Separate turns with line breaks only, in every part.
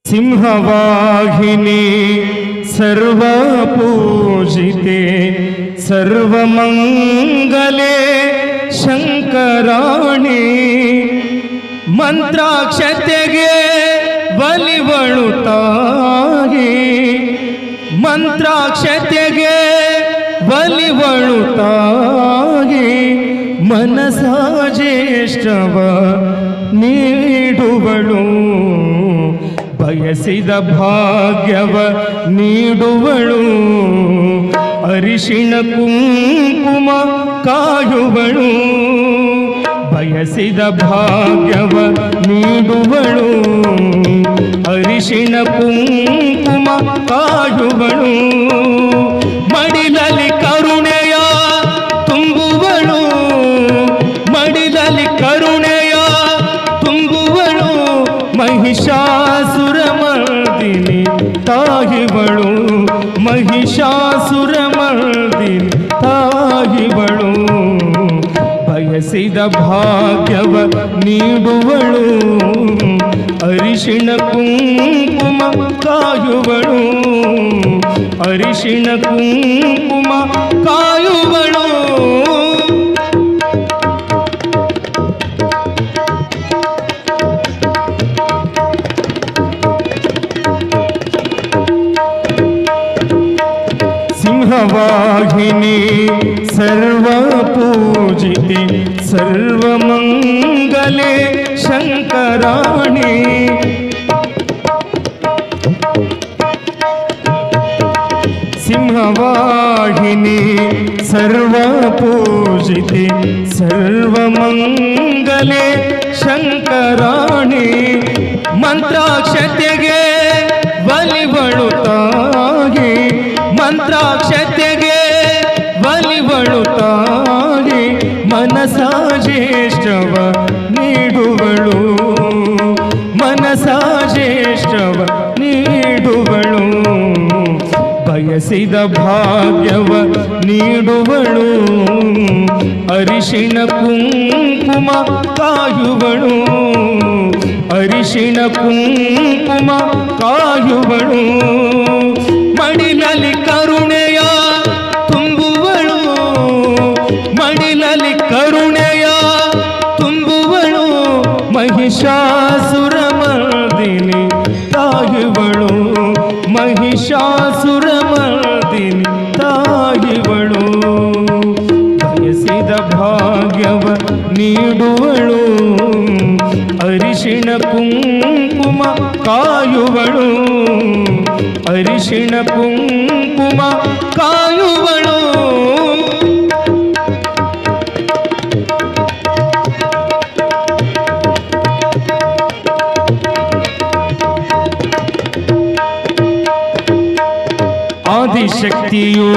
ಸಿಂಹವಾಹಿನಿ ಸರ್ವಪೂಜಿತೆ ಸರ್ವಮಂಗಲೆ ಶಂಕರಾಣಿ ಮಂತ್ರಾಕ್ಷತೆಗೆ ಬಲಿವಳು ತಾಯಿ ಮಂತ್ರಾಕ್ಷತೆಗೆ ಬಲಿವಳು ತಾಯಿ ಮನಸ ಜ್ಯೇಷ್ಠವ ನೀಡುವಳು ಬಯಸಿದ ಭಾಗ್ಯವ ನೀಡುವಳು ಅರಿಶಿಣ ಕುಂಕುಮ ಕಾಯುವಳು ಬಯಸಿದ ಭಾಗ್ಯವ ನೀಡುವಳು ಅರಿಶಿಣ ಕುಂಕುಮ ಕಾಯುವಳು ಮಡಿಲಲ್ಲಿ ಕರುಣೆಯ ತುಂಬುವಳು ಮಡಿಲಲ್ಲಿ ಕರುಣೆಯ ತುಂಬುವಳು ಮಹಿಷಾಸುರಮರ್ದಿನಿ ತಾಯಿವಳು ಮಹಿಷಾಸುರಮರ್ದಿನಿ ತಾಯಿವಳು ಬಯಸಿದ ಭಾಗ್ಯವ ನೀಡುವಳು ಅರಿಶಿಣ ಕುಂಕುಮ ಕಾಯುವಳು ಅರಿಶಿಣ ಕುಂಕುಮ ಕಾಯುವಳು ಸಿಂಹವಾಹಿನಿ ಸರ್ವಪೂಜಿತೆ ಸರ್ವಮಂಗಲೆ ಶಂಕರಾಣಿ ಸಿಂಹವಾಹಿನಿ ಸರ್ವಪೂಜಿತೆ ಸರ್ವಮಂಗಲೆ ಶಂಕರಾಣಿ ಮಂತ್ರಾಕ್ಷತೆಗೆ ಬಲಿವಳು ತಾಯಿ ಮಂತ್ರಾಕ್ಷತೆಗೆ ಬಲಿವಳು ತಾಯಿ ಮನಸ ಜ್ಯೇಷ್ಠವ ನೀಡುವಳು ಮನಸ ಜ್ಯೇಷ್ಠವ ನೀಡುವಳು ಬಯಸಿದ ಭಾಗ್ಯವ ನೀಡುವಳು ಅರಿಶಿಣ ಕುಂಕುಮ ಕಾಯುವಳು ಅರಿಶಿಣ ಕುಂಕುಮ ಕಾಯುವಳು ಮಡಿಲಲ್ಲಿ ಕರುಣೆಯ ತುಂಬುವಳು ಮಡಿಲಲ್ಲಿ ಕರುಣೆಯ ತುಂಬುವಳು ಮಹಿಷಾಸುರಮರ್ದಿನಿ ತಾಯಿವಳು ಮಹಿಷಾಸುರಮರ್ದಿನಿ ತಾಯಿವಳು ಬಯಸಿದ ಭಾಗ್ಯವ ನೀಡುವಳು ಅರಿಶಿಣ ಕುಂಕುಮ ಕಾಯುವಳು ಅರಿಶಿಣ ಕುಂಕುಮ ಕಾಯುವಳು ಆದಿಶಕ್ತಿಯು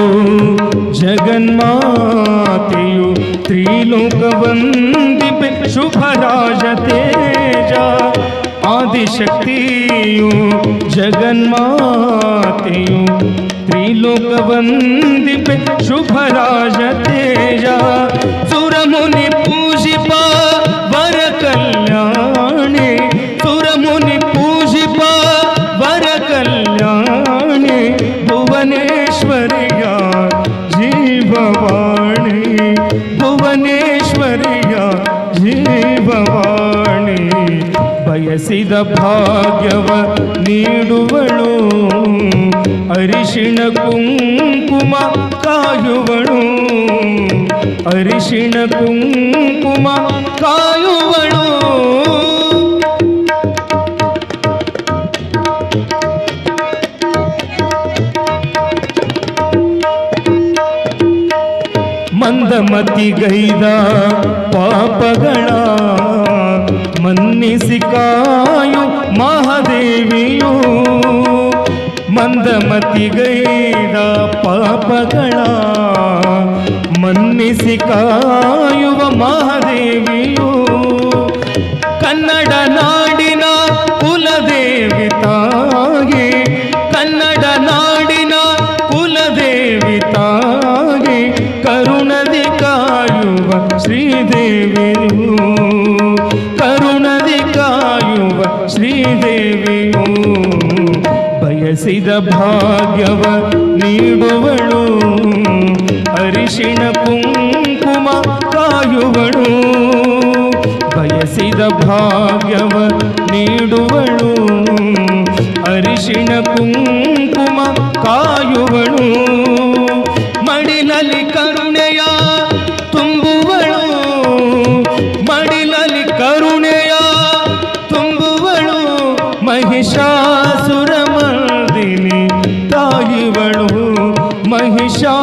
ಜಗನ್ಮಾತೆಯು ತ್ರಿಲೋಕವಂದಿಪೆ ಶುಭರಾಜ ತೇಜ ಆದಿಶಕ್ತಿಯು ಜಗನ್ಮಾತೆಯು ತ್ರಿಲೋಕವಂದಿಪೆ ಶುಭರಾಜ ತೇಜ ಸುರಮುನಿ ಪೂಜಿಪ ವರ ಕಲ್ಯಾಣಿ ಸುರಮುನಿ ಪೂಜಿಪ ವರ ಕಲ್ಯಾಣಿ ಭುವನೇಶ್ವರಿಯ ಜೀವವಾಣಿ ಭುವನೇಶ್ವರಿಯ ಜೀವವಾಣಿ ಬಯಸಿದ ಭಾಗ್ಯವ ನೀಡುವಳು ಅರಿಶಿಣ ಕುಂಕುಮ ಕಾಯುವಳು ಅರಿಶಿಣ ಕುಂಕುಮ ಕಾಯುವಳು ಮಂದಮತಿಗೈದ ಪಾಪಗಳ ಮನ್ನಿಸಿ ಕಾಯು ಮಹಾದೇವಿಯು ಮಂದಮತಿಗೈದ ಪಾಪಗಳ ಮನ್ನಿಸಿ ಕಾಯುವ ಮಹಾದೇವಿಯು ಕನ್ನಡ ನಾಡಿನ ಕುಲದೇವಿ ತಾಯಿ ಕನ್ನಡ ನಾಡಿನ ಕುಲದೇವಿ ತಾಯಿ ಕರುಣದಿ ಕಾಯುವ ಶ್ರೀದೇವಿಯು ಕರುಣದಿ ಕಾಯುವ ಶ್ರೀದೇವಿಯು ಬಯಸಿದ ಭಾಗ್ಯವ ನೀಡುವಳು, ಅರಿಶಿಣ ಕುಂಕುಮ ಕಾಯುವಳು. ಬಯಸಿದ ಭಾಗ್ಯವ ನೀಡುವಳು, ಅರಿಶಿಣ ಕುಂಕುಮ ಕಾಯುವಳು. ಮಡಿಲಲ್ಲಿ ಕರುಣೆಯ ತುಂಬುವಳು, ಮಡಿಲಲ್ಲಿ ಕರುಣೆಯ ತುಂಬುವಳು. ಮಹಿಷಾಸುರ ಮರ್ದಿನಿ ತಾಯಿವಳು, ಮಹಿಷಾ